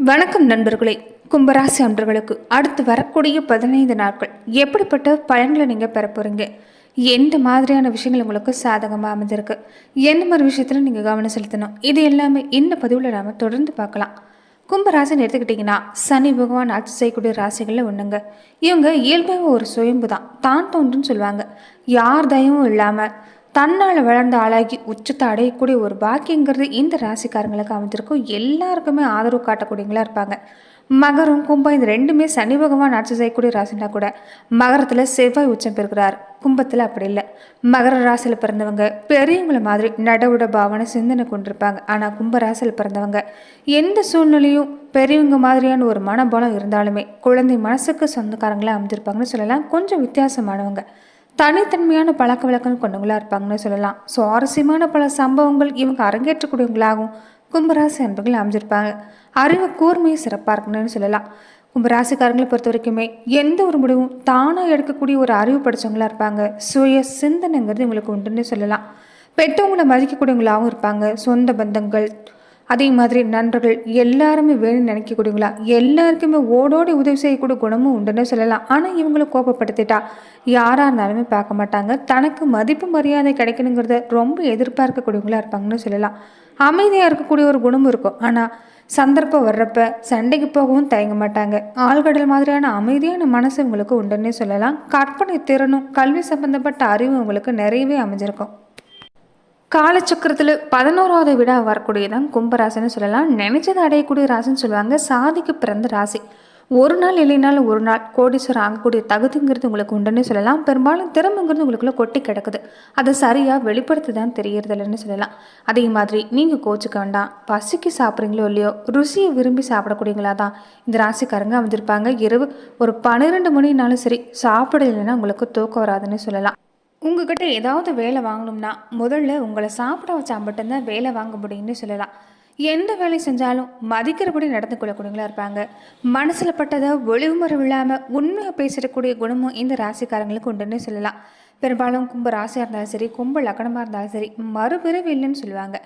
வணக்கம் நண்பர்களே. கும்பராசி அன்பர்களுக்கு அடுத்து வரக்கூடிய 15 நாட்கள் எப்படிப்பட்ட பலன்களை நீங்கள் பெற போகிறீங்க? எந்த மாதிரியான விஷயங்கள் உங்களுக்கு சாதகமாக அமைஞ்சிருக்கு? எந்த மாதிரி விஷயத்தில் நீங்கள் கவனம் செலுத்தணும்? இது எல்லாமே இந்த பதிவில் நாம் தொடர்ந்து பார்க்கலாம். கும்பராசின்னு எடுத்துக்கிட்டிங்கன்னா சனி பகவான் ஆட்சி செய்யக்கூடிய ராசிகளில் ஒன்றுங்க. இவங்க இயல்பாக ஒரு சுயம்பு தான் தோன்றுன்னு சொல்லுவாங்க. யார் தயவும் இல்லாமல் தன்னால் வளர்ந்த ஆளாகி உச்சத்தை அடையக்கூடிய ஒரு பாக்கியங்கிறது இந்த ராசிக்காரங்களுக்கு அமைஞ்சிருக்கும். எல்லாருக்குமே ஆதரவு காட்டக்கூடியவங்களா இருப்பாங்க. மகரம் கும்பம் இது ரெண்டுமே சனி பகவான் ஆட்சி செய்யக்கூடிய ராசினா கூட மகரத்தில் செவ்வாய் உச்சம் பெறுகிறார். கும்பத்தில் அப்படி இல்லை. மகர ராசியில் பிறந்தவங்க பெரியவங்களை மாதிரி நடவுட பாவனை சிந்தனை கொண்டிருப்பாங்க. ஆனால் கும்ப ராசியில் பிறந்தவங்க எந்த சூழ்நிலையும் பெரியவங்க மாதிரியான ஒரு மனபலம் இருந்தாலுமே குழந்தை மனசுக்கு சொந்தக்காரங்களா அமைஞ்சிருப்பாங்கன்னு சொல்லலாம். கொஞ்சம் வித்தியாசமானவங்க, தனித்தன்மையான பழக்க வழக்கம் கொண்டவங்களா இருப்பாங்கன்னு சொல்லலாம். சுவாரஸ்யமான பல சம்பவங்கள் இவங்க அரங்கேற்றக்கூடியவங்களாகவும் கும்பராசி அன்பர்கள் அமைஞ்சிருப்பாங்க. அறிவு கூர்மையும் சிறப்பாக இருக்குன்னு சொல்லலாம். கும்பராசிக்காரங்களை பொறுத்த வரைக்குமே எந்த ஒரு முடிவும் தானாக எடுக்கக்கூடிய ஒரு அறிவு படித்தவங்களா இருப்பாங்க. சுய சிந்தனைங்கிறது இவங்களுக்கு உண்டுன்னு சொல்லலாம். பெற்றவங்களை மதிக்கக்கூடியவங்களாகவும் இருப்பாங்க. சொந்த பந்தங்கள் அதே மாதிரி நண்பர்கள் எல்லாருமே வேணும்னு நினைக்கக்கூடியவங்களா, எல்லாருக்குமே ஓடோடி உதவி செய்யக்கூடிய குணமும் உண்டுன்னு சொல்லலாம். ஆனால் இவங்களை கோபப்படுத்திட்டா யாராக இருந்தாலுமே பார்க்க மாட்டாங்க. தனக்கு மதிப்பு மரியாதை கிடைக்கணுங்கிறத ரொம்ப எதிர்பார்க்கக்கூடியவங்களா இருப்பாங்கன்னு சொல்லலாம். அமைதியாக இருக்கக்கூடிய ஒரு குணமும் இருக்கும். ஆனால் சந்தர்ப்பம் வர்றப்ப சண்டைக்கு போகவும் தயங்க மாட்டாங்க. ஆழ்கடல் மாதிரியான அமைதியான மனசு இவங்களுக்கு உண்டுன்னே சொல்லலாம். கற்பனை திறனும் கல்வி சம்பந்தப்பட்ட அறிவும் உங்களுக்கு நிறையவே அமைஞ்சிருக்கும். காலச்சக்கரத்தில் 11வது விட வரக்கூடியதான் கும்பராசின்னு சொல்லலாம். நினைச்சதை அடையக்கூடிய ராசின்னு சொல்லுவாங்க. சாதிக்கு பிறந்த ராசி. ஒரு நாள் இல்லைனாலும் ஒரு நாள் கோடீஸ்வரர் ஆகக்கூடிய தகுதிங்கிறது உங்களுக்கு உண்டுன்னு சொல்லலாம். பெரும்பாலும் திறமைங்கிறது உங்களுக்குள்ள கொட்டி கிடக்குது. அதை சரியாக வெளிப்படுத்த தான் தெரியறதில்லன்னு சொல்லலாம். அதே மாதிரி நீங்கள் கோச்சுக்க வேண்டாம். பசிக்கு சாப்பிட்றீங்களோ இல்லையோ ருசியை விரும்பி சாப்பிடக்கூடியங்களா தான் இந்த ராசிக்காரங்க அமைஞ்சிருப்பாங்க. இரவு ஒரு 12 மணினாலும் சரி சாப்பிடலைன்னா உங்களுக்கு தூக்கம் வராதுன்னு சொல்லலாம். உங்ககிட்ட ஏதாவது வேலை வாங்கணும்னா முதல்ல உங்களை சாப்பிட வச்சா மட்டும்தான் வேலை வாங்க முடியும்னு சொல்லலாம். எந்த வேலை செஞ்சாலும் மதிக்கிறபடி நடந்து கொள்ளக்கூடியவங்களா இருப்பாங்க. மனசில் பட்டதை ஒளிவுமரம் இல்லாமல் உண்மையாக பேசிடக்கூடிய குணமும் இந்த ராசிக்காரங்களுக்கு உண்டுன்னு சொல்லலாம். பெரும்பாலும் கும்ப ராசியாக இருந்தாலும் சரி, கும்ப லக்கணமாக இருந்தாலும் சரி, மறுபிறவி இல்லைன்னு சொல்லுவாங்க.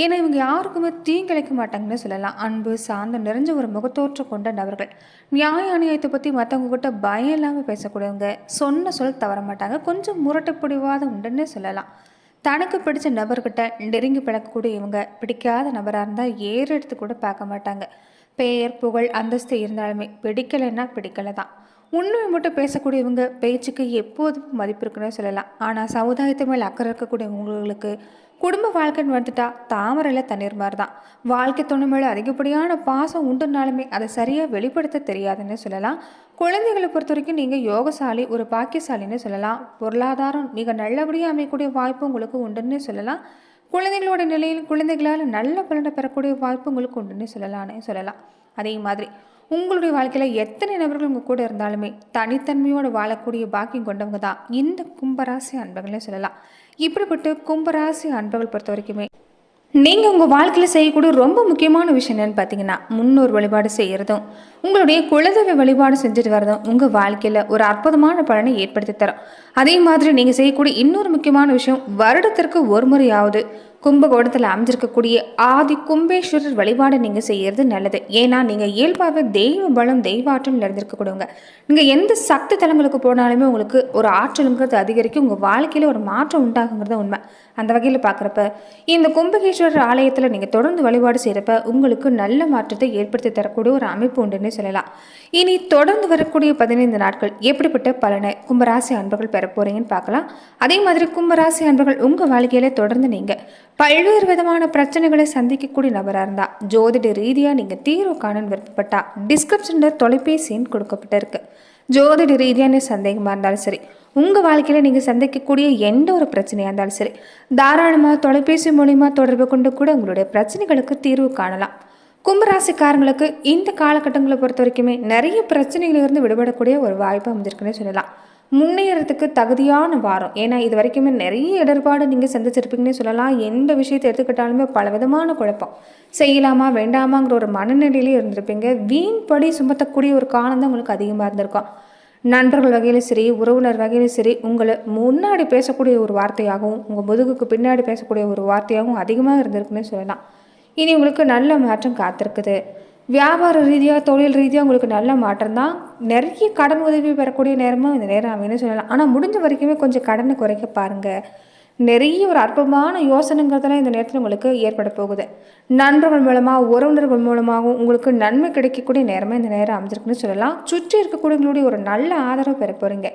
ஏன்னா இவங்க யாருக்குமே தீங்கிழைக்க மாட்டாங்கன்னு சொல்லலாம். அன்பு சாந்தம் நிறைஞ்ச ஒரு முகத்தோற்றம் கொண்ட நபர்கள். நியாய அநியாயத்தை பற்றி மற்றவங்க கிட்ட பயம் இல்லாமல் பேசக்கூடியவங்க. சொன்ன சொல் தவற மாட்டாங்க. கொஞ்சம் முரட்டு பிடிவாத உண்டுன்னு சொல்லலாம். தனக்கு பிடிச்ச நபர்கிட்ட நெருங்கி பழக்கக்கூடிய இவங்க பிடிக்காத நபராக இருந்தால் ஏறெடுத்து கூட பார்க்க மாட்டாங்க. பெயர் புகழ் அந்தஸ்து இருந்தாலுமே பிடிக்கலைன்னா பிடிக்கலை தான். உண்மையை மட்டும் பேசக்கூடியவங்க பேச்சுக்கு எப்போதும் மதிப்பு இருக்குன்னு சொல்லலாம். ஆனால் சமுதாயத்து மேல் அக்கறை இருக்கக்கூடியவங்களுக்கு குடும்ப வாழ்க்கைன்னு வந்துட்டா தாமரையில் தண்ணீர் மாதிரி தான். வாழ்க்கை துணை மேலே அதிகப்படியான பாசம் உண்டுனாலுமே அதை சரியாக வெளிப்படுத்த தெரியாதுன்னு சொல்லலாம். குழந்தைகளை பொறுத்த வரைக்கும் நீங்கள் யோகசாலி, ஒரு பாக்கியசாலின்னு சொல்லலாம். பொருளாதாரம் மிக நல்லபடியாக அமையக்கூடிய வாய்ப்பு உங்களுக்கு உண்டுன்னு சொல்லலாம். குழந்தைகளோட நிலையில் குழந்தைகளால் நல்ல பலனை பெறக்கூடிய வாய்ப்பு உங்களுக்கு உண்டுன்னு சொல்லலாம். அதே மாதிரி உங்களுடைய வாழ்க்கையில் எத்தனை நபர்கள் உங்கள் கூட இருந்தாலுமே தனித்தன்மையோடு வாழக்கூடிய பாக்கியம் கொண்டவங்க தான் இந்த கும்பராசி அன்பர்களே சொல்லலாம். இப்படிப்பட்ட கும்பராசி அன்பர்கள் பொறுத்த வரைக்குமே நீங்கள் உங்கள் வாழ்க்கையில் செய்யக்கூடிய ரொம்ப முக்கியமான விஷயம் என்னென்னு பார்த்தீங்கன்னா, முன்னோர் வழிபாடு செய்கிறதும் உங்களுடைய குலதெய்வ வழிபாடு செஞ்சுட்டு வரதும் உங்கள் வாழ்க்கையில் ஒரு அற்புதமான பலனை ஏற்படுத்தி தரும். அதே மாதிரி நீங்கள் செய்யக்கூடிய இன்னொரு முக்கியமான விஷயம், வருடத்திற்கு ஒரு முறையாவது கும்பகோணத்தில் அமைஞ்சிருக்கக்கூடிய ஆதி கும்பேஸ்வரர் வழிபாடு நீங்கள் செய்கிறது நல்லது. ஏன்னா நீங்கள் இயல்பாகவே தெய்வ பலம் தெய்வ ஆற்றல் நிறைந்திருக்கக்கூடியவங்க. நீங்கள் எந்த சக்தி தலங்களுக்கு போனாலுமே உங்களுக்கு ஒரு ஆற்றலுங்கிறது அதிகரிக்கும். உங்கள் வாழ்க்கையில் ஒரு மாற்றம் உண்டாகுங்கிறது உண்மை. அந்த வகையில் பார்க்குறப்ப இந்த கும்பகேஸ்வரர் ஆலயத்தில் நீங்கள் தொடர்ந்து வழிபாடு செய்கிறப்ப உங்களுக்கு நல்ல மாற்றத்தை ஏற்படுத்தி தரக்கூடிய ஒரு அமைப்பு உண்டுன்னு சொல்லலாம். இனி தொடர்ந்து வரக்கூடிய 15 நாட்கள் எப்படிப்பட்ட பலனை கும்பராசி அன்பர்கள் பெற போகிறீங்கன்னு பார்க்கலாம். அதே மாதிரி கும்பராசி அன்பர்கள் உங்கள் வாழ்க்கையில் தொடர்ந்து நீங்கள் பல்வேறு விதமான பிரச்சனைகளை சந்திக்கக்கூடிய நபராக இருந்தால் ஜோதிட ரீதியாக நீங்கள் தீர்வு காண விருப்பப்பட்டால் டிஸ்கிரிப்ஷனில் தொலைபேசி எண் கொடுக்கப்பட்டிருக்கு. ஜோதிட ரீதியான சந்தேகமாக இருந்தாலும் சரி, உங்கள் வாழ்க்கையில் நீங்கள் சந்திக்கக்கூடிய எந்த ஒரு பிரச்சனையாக இருந்தாலும் சரி, தாராளமாக தொலைபேசி மூலிமா தொடர்பு கொண்டு கூட உங்களுடைய பிரச்சனைகளுக்கு தீர்வு காணலாம். கும்பராசிக்காரங்களுக்கு இந்த காலகட்டங்களை பொறுத்த வரைக்குமே நிறைய பிரச்சனைகளிலிருந்து விடுபடக்கூடிய ஒரு வாய்ப்பு அமைஞ்சிருக்குன்னு சொல்லலாம். முன்னேறதுக்கு தகுதியான வாரம். ஏன்னா இது வரைக்குமே நிறைய இடர்பாடு நீங்கள் சந்திச்சிருப்பீங்கன்னு சொல்லலாம். எந்த விஷயத்தை எடுத்துக்கிட்டாலுமே பல விதமான குழப்பம், செய்யலாமா வேண்டாமாங்கிற ஒரு மனநிலையிலே இருந்திருப்பீங்க. வீண் படி சுமத்தக்கூடிய ஒரு காலம் தான் உங்களுக்கு அதிகமாக இருந்திருக்கும். நண்பர்கள் வகையிலும் சரி, உறவினர் வகையிலும் சரி, உங்களை முன்னாடி பேசக்கூடிய ஒரு வார்த்தையாகவும் உங்கள் முதுகுக்கு பின்னாடி பேசக்கூடிய ஒரு வார்த்தையாகவும் அதிகமாக இருந்திருக்குன்னு சொல்லலாம். இனி உங்களுக்கு நல்ல மாற்றம் காத்திருக்குது. வியாபார ரீதியாக தொழில் ரீதியாக உங்களுக்கு நல்ல மாற்றம் தான். நிறைய கடன் உதவி பெறக்கூடிய நேரமும் இந்த நேரம் அமைன்னு சொல்லலாம். ஆனால் முடிஞ்ச வரைக்குமே கொஞ்சம் கடனை குறைக்க பாருங்கள். நிறைய ஒரு அற்புதமான யோசனைங்கிறதெல்லாம் இந்த நேரத்தில் உங்களுக்கு ஏற்பட போகுது. நண்பர்கள் மூலமாக உறவினர்கள் மூலமாகவும் உங்களுக்கு நன்மை கிடைக்கக்கூடிய நேரமாக இந்த நேரம் அமைஞ்சிருக்குன்னு சொல்லலாம். சுற்றி இருக்கக்கூடியவங்களுடைய ஒரு நல்ல ஆதரவு பெற போகிறீங்க.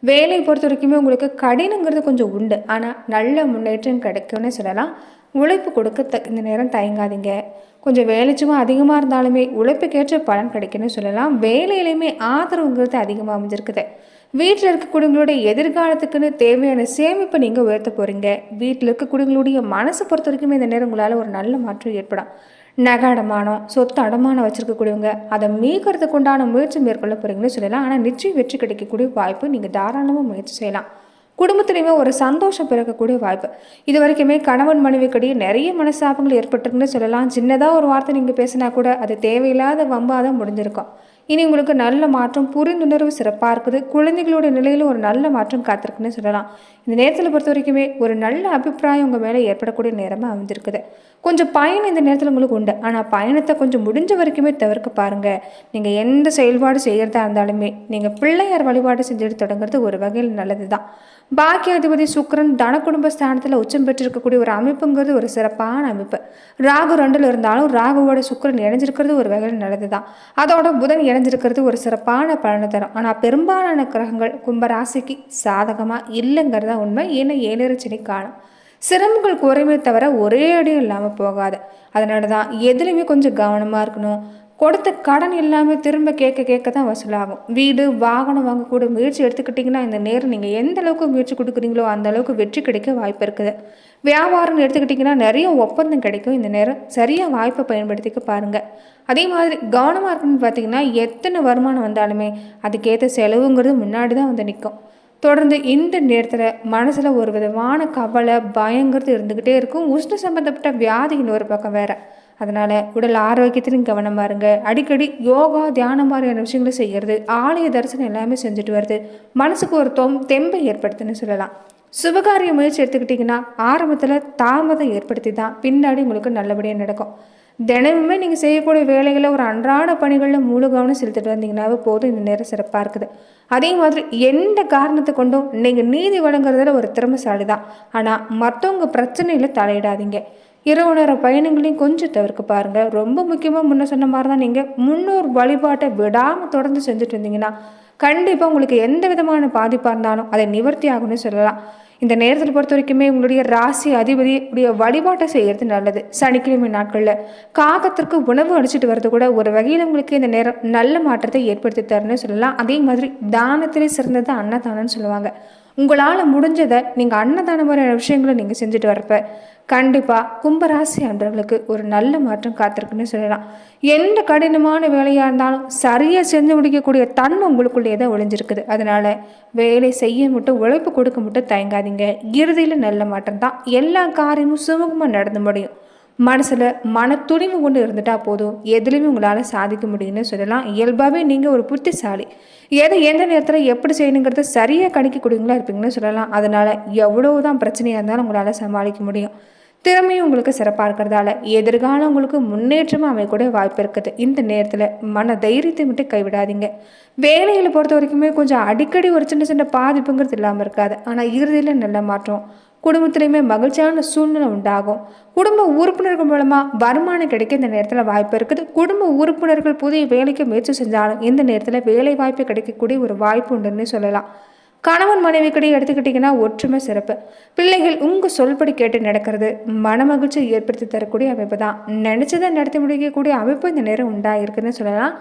வேலையை பொறுத்த வரைக்குமே உங்களுக்கு கடினங்கிறது கொஞ்சம் உண்டு, ஆனால் நல்ல முன்னேற்றம் கிடைக்கும்னு சொல்லலாம். உழைப்பு கொடுக்க இந்த நேரம் தயங்காதீங்க. கொஞ்சம் வேலைச்சுமா அதிகமாக இருந்தாலுமே உழைப்புக்கேற்ற பலன் கிடைக்குன்னு சொல்லலாம். வேலையிலையுமே ஆதரவுங்கிறது அதிகமாக அமைஞ்சிருக்குது. வீட்டில் இருக்கக்கூடியவங்களுடைய எதிர்காலத்துக்குன்னு தேவையான சேமிப்பை நீங்கள் உயர்த்த போகிறீங்க. வீட்டில் இருக்கக்கூடியவங்களுடைய மனசை பொறுத்த வரைக்குமே இந்த நேரம் உங்களால் ஒரு நல்ல மாற்றம் ஏற்படும். நகை அடமானம், சொத்து அடமானம் வச்சுருக்கக்கூடியவங்க அதை மீட்கிறதுக்கு உண்டான முயற்சி மேற்கொள்ள போகிறீங்கன்னு சொல்லலாம். ஆனால் நிச்சயம் வெற்றி கிடைக்கக்கூடிய வாய்ப்பு, நீங்கள் தாராளமாக முயற்சி செய்யலாம். குடும்பத்திலையுமே ஒரு சந்தோஷம் பிறக்கக்கூடிய வாய்ப்பு. இது வரைக்குமே கணவன் மனைவிக்கிடையே நிறைய மனஸ்தாபங்கள் ஏற்பட்டுருக்குன்னு சொல்லலாம். சின்னதாக ஒரு வார்த்தை நீங்கள் பேசினா கூட அது தேவையில்லாத வம்பாக தான் முடிஞ்சிருக்கும். இனி உங்களுக்கு நல்ல மாற்றம், புரிந்துணர்வு சிறப்பாக இருக்குது. குழந்தைகளோட நிலையில் ஒரு நல்ல மாற்றம் காத்திருக்குன்னு சொல்லலாம். இந்த நேரத்தில் பொறுத்த வரைக்குமே ஒரு நல்ல அபிப்பிராயம் உங்கள் மேலே ஏற்படக்கூடிய நேரமாக அமைஞ்சிருக்குது. கொஞ்சம் பயணம் இந்த நேரத்தில் உங்களுக்கு உண்டு, ஆனால் பயணத்தை கொஞ்சம் முடிஞ்ச வரைக்குமே தவிர்க்க பாருங்கள். நீங்கள் எந்த செயல்பாடு செய்கிறதா இருந்தாலுமே நீங்கள் பிள்ளையார் வழிபாடு செஞ்சுட்டு தொடங்குறது ஒரு வகையில் நல்லது தான். பாக்கியாதிபதி சுக்கிரன் தன குடும்ப ஸ்தானத்தில் உச்சம் பெற்றிருக்கக்கூடிய ஒரு அமைப்புங்கிறது ஒரு சிறப்பான அமைப்பு. ராகு 2ல் இருந்தாலும் ராகுவோட சுக்கிரன் இணைஞ்சிருக்கிறது ஒரு வகையில் நல்லது தான். அதோட புதன் இணைஞ்சிருக்கிறது ஒரு சிறப்பான பலனை தரும். ஆனால் பெரும்பாலான கிரகங்கள் கும்பராசிக்கு சாதகமாக இல்லைங்கிறதா உண்மை. ஏன்னா 7 சனி காலம் சிரமங்கள் குறைமே தவிர ஒரே அடியும் இல்லாமல் போகாது. அதனால தான் எதுலையுமே கொஞ்சம் கவனமாக இருக்கணும். கொடுத்த கடன் எல்லாமே திரும்ப கேட்க தான் வசூலாகும். வீடு வாகனம் வாங்கக்கூடிய முயற்சி எடுத்துக்கிட்டிங்கன்னா இந்த நேரம் நீங்கள் எந்த அளவுக்கு முயற்சி கொடுக்குறீங்களோ அந்த அளவுக்கு வெற்றி கிடைக்க வாய்ப்பு இருக்குது. வியாபாரம்னு எடுத்துக்கிட்டிங்கன்னா நிறைய ஒப்பந்தம் கிடைக்கும். இந்த நேரம் சரியாக வாய்ப்பை பயன்படுத்திக்க பாருங்கள். அதே மாதிரி கவனமாக இருக்குன்னு பார்த்தீங்கன்னா எத்தனை வருமானம் வந்தாலுமே அதுக்கேற்ற செலவுங்கிறது முன்னாடி தான் வந்து நிற்கும். தொடர்ந்து இந்த நேரத்தில் மனசில் ஒரு விதமான கவலை பயங்கிறது இருந்துக்கிட்டே இருக்கும். உஷ்ண சம்பந்தப்பட்ட வியாதி இன்னொரு பக்கம் வேறு. அதனால் உடல் ஆரோக்கியத்திலும் கவனமாக இருங்க. அடிக்கடி யோகா தியானம் மாதிரியான விஷயங்களை செய்கிறது, ஆலய தரிசனம் எல்லாமே செஞ்சுட்டு வருது மனசுக்கு ஒரு தெம்பை ஏற்படுத்துன்னு சொல்லலாம். சுபகாரிய முயற்சி எடுத்துக்கிட்டிங்கன்னா ஆரம்பத்தில் தாமதம் ஏற்படுத்தி தான் பின்னாடி உங்களுக்கு நல்லபடியாக நடக்கும். தினமுமே நீங்கள் செய்யக்கூடிய வேலைகளை ஒரு அன்றாட பணிகளில் முழு கவனம் செலுத்திட்டு வந்தீங்கன்னாவே போதும். இந்த நேரம் சிறப்பாக இருக்குது. அதே மாதிரி எந்த காரணத்தை கொண்டும் நீங்கள் நீதி வழங்குறதுல ஒரு திறமைசாலி தான். ஆனால் மற்றவங்க பிரச்சனையில் தலையிடாதீங்க. இரவு நேர பயணங்களையும் கொஞ்சம் தவிர்க்க பாருங்கள். ரொம்ப முக்கியமாக முன்ன சொன்ன மாதிரி தான் நீங்கள் முன்னோர் வழிபாட்டை விடாமல் தொடர்ந்து செஞ்சுட்டு இருந்தீங்கன்னா கண்டிப்பாக உங்களுக்கு எந்த விதமான பாதிப்பாக இருந்தாலும் அதை நிவர்த்தி ஆகும்னு சொல்லலாம். இந்த நேரத்தில் பொறுத்த வரைக்குமே உங்களுடைய ராசி அதிபதியுடைய வழிபாட்டை செய்கிறது நல்லது. சனிக்கிழமை நாட்களில் காகத்திற்கு உணவு அடிச்சுட்டு வர்றது கூட ஒரு வகையில் உங்களுக்கு இந்த நேரம் நல்ல மாற்றத்தை ஏற்படுத்தி தரணும்னு சொல்லலாம். அதே மாதிரி தானத்திலே சிறந்தது அன்னதானம்னு சொல்லுவாங்க. உங்களால் முடிஞ்சதை நீங்கள் அன்னதான மாதிரியான விஷயங்களை நீங்கள் செஞ்சுட்டு வரப்ப கண்டிப்பாக கும்பராசி அன்பர்களுக்கு ஒரு நல்ல மாற்றம் காத்திருக்குன்னு சொல்லலாம். எந்த கடினமான வேலையாக இருந்தாலும் சரியாக செஞ்சு முடிக்கக்கூடிய தன்மை உங்களுக்குள்ளேயே தான் ஒளிஞ்சிருக்குது. அதனால் வேலை செய்ய மட்டும் உழைப்பு கொடுக்க மட்டும் தயங்காதீங்க. இறுதியில் நல்ல மாற்றம் தான். எல்லா காரியமும் சுமூகமாக நடந்து முடியும். மனசில் மன துணிவு கொண்டு இருந்துட்டா போதும், எதுலையுமே உங்களால் சாதிக்க முடியும்னு சொல்லலாம். இயல்பாகவே நீங்கள் ஒரு புத்திசாலி. எதை எந்த நேரத்தில் எப்படி செய்யணுங்கிறத சரியாக கணிக்கக்கூடியவங்களா இருப்பீங்கன்னு சொல்லலாம். அதனால் எவ்வளவுதான் பிரச்சனையாக இருந்தாலும் உங்களால் சமாளிக்க முடியும். திறமையும் உங்களுக்கு சிறப்பாக இருக்கிறதால எதிர்காலம் உங்களுக்கு முன்னேற்றமாக அமையக்கூடிய வாய்ப்பு இருக்குது. இந்த நேரத்தில் மன தைரியத்தை மட்டும் கைவிடாதீங்க. வேலைகளை பொறுத்த வரைக்குமே கொஞ்சம் அடிக்கடி ஒரு சின்ன சின்ன பாதிப்புங்கிறது இல்லாமல் இருக்காது. ஆனால் இறுதியில் நல்ல மாற்றம். குடும்பத்திலையுமே மகிழ்ச்சியான சூழ்நிலை உண்டாகும். குடும்ப உறுப்பினர்கள் மூலமாக வருமானம் கிடைக்க இந்த நேரத்தில் வாய்ப்பு இருக்குது. குடும்ப உறுப்பினர்கள் புதிய வேலைக்கு முயற்சி செஞ்சாலும் இந்த நேரத்தில் வேலை வாய்ப்பு கிடைக்கக்கூடிய ஒரு வாய்ப்பு உண்டுன்னு சொல்லலாம். கணவன் மனைவிக்கிடையே எடுத்துக்கிட்டிங்கன்னா ஒற்றுமை சிறப்பு. பிள்ளைகள் உங்கள் சொல்படி கேட்டு நடக்கிறது மன மகிழ்ச்சி ஏற்படுத்தி தரக்கூடிய அமைப்பு தான். நினச்சதை நடத்தி முடிக்கக்கூடிய அமைப்பு இந்த நேரம் உண்டாகிருக்குன்னு சொல்லலாம்.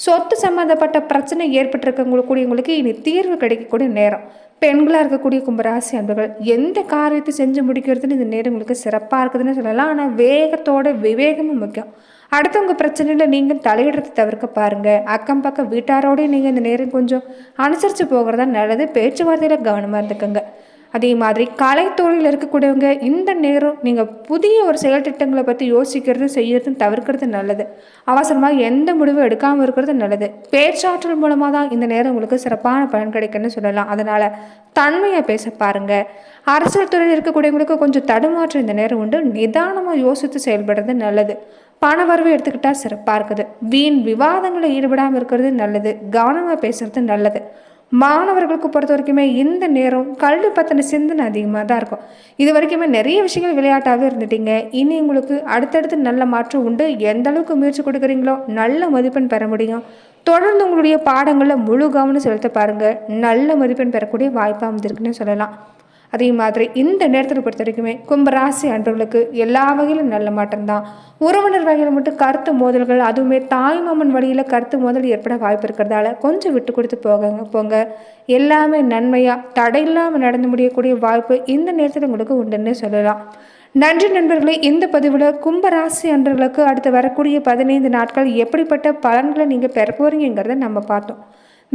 சொத்து சம்மந்தப்பட்ட பிரச்சனை ஏற்பட்டிருக்கக்கூடியவங்களுக்கு இனி தீர்வு கிடைக்கக்கூடிய நேரம். பெண்களாக இருக்கக்கூடிய கும்பராசி அன்பர்கள் எந்த காரியத்தை செஞ்சு முடிக்கிறதுன்னு இந்த நேரம் உங்களுக்கு சிறப்பாக இருக்குதுன்னு சொல்லலாம். ஆனால் வேகத்தோட விவேகமும் முக்கியம். அடுத்தவங்க பிரச்சனையில் நீங்கள் தலையிடுறதை தவிர்க்க பாருங்கள். அக்கம் பக்கம் வீட்டாரோடய நீங்கள் இந்த நேரம் கொஞ்சம் அனுசரித்து போகிறதா நல்லது. பேச்சுவார்த்தையில் கவனமாக இருந்துக்கோங்க. அதே மாதிரி கலைத்துறையில் இருக்கக்கூடியவங்க இந்த நேரம் நீங்கள் புதிய ஒரு செயல் திட்டங்களை பற்றி யோசிக்கிறது செய்யறதும் தவிர்க்கிறது நல்லது. அவசரமாக எந்த முடிவும் எடுக்காமல் இருக்கிறது நல்லது. பேச்சாற்றல் மூலமாக தான் இந்த நேரம் உங்களுக்கு சிறப்பான பலன் கிடைக்குன்னு சொல்லலாம். அதனால் தன்மையாக பேச பாருங்கள். அரசியல் துறையில் இருக்கக்கூடியவங்களுக்கு கொஞ்சம் தடுமாற்றம் இந்த நேரம் உண்டு. நிதானமாக யோசித்து செயல்படுறது நல்லது. பண வரவு எடுத்துக்கிட்டால் சிறப்பாக இருக்குது. வீண் விவாதங்களில் ஈடுபடாமல் இருக்கிறது நல்லது. கவனமாக பேசுறது நல்லது. மாணவர்களுக்கு பொறுத்த வரைக்குமே இந்த நேரம் கல்வி பற்றின சிந்தனை அதிகமாக தான் இருக்கும். இது வரைக்குமே நிறைய விஷயங்கள் விளையாட்டாகவே இருந்துட்டீங்க. இனி உங்களுக்கு அடுத்தடுத்து நல்ல மாற்றம் உண்டு. எந்த அளவுக்கு முயற்சி கொடுக்குறீங்களோ நல்ல மதிப்பெண் பெற முடியும். தொடர்ந்து உங்களுடைய பாடங்களில் முழு கவனம் செலுத்த பாருங்கள். நல்ல மதிப்பெண் பெறக்கூடிய வாய்ப்பு அமைந்திருக்குன்னு சொல்லலாம். அதே மாதிரி இந்த நேரத்தில் பொறுத்த வரைக்குமே கும்பராசி அன்பர்களுக்கு எல்லா வகையிலும் நல்ல மாற்றம் தான். உறவினர் வகையில் மட்டும் கருத்து மோதல்கள், அதுவுமே தாய்மாமன் வழியில் கருத்து மோதல் ஏற்பட வாய்ப்பு இருக்கிறதால கொஞ்சம் விட்டு கொடுத்து போங்க. எல்லாமே நன்மையாக தடையில்லாமல் நடந்து முடியக்கூடிய வாய்ப்பு இந்த நேரத்தில் உங்களுக்கு உண்டுன்னு சொல்லலாம். நன்றி நண்பர்களே. இந்த பதிவில் கும்பராசி அன்பர்களுக்கு அடுத்து வரக்கூடிய 15 நாட்கள் எப்படிப்பட்ட பலன்களை நீங்கள் பெற போறீங்கிறத நம்ம பார்த்தோம்.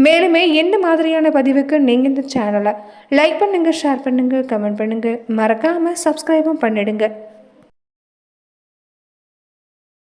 மேலுமே எந்த மாதிரியான பதிவுக்கு நீங்கள் இந்த சேனலை லைக் பண்ணுங்கள், ஷேர் பண்ணுங்கள், கமெண்ட் பண்ணுங்கள், மறக்காமல் சப்ஸ்கிரைபும் பண்ணிடுங்க.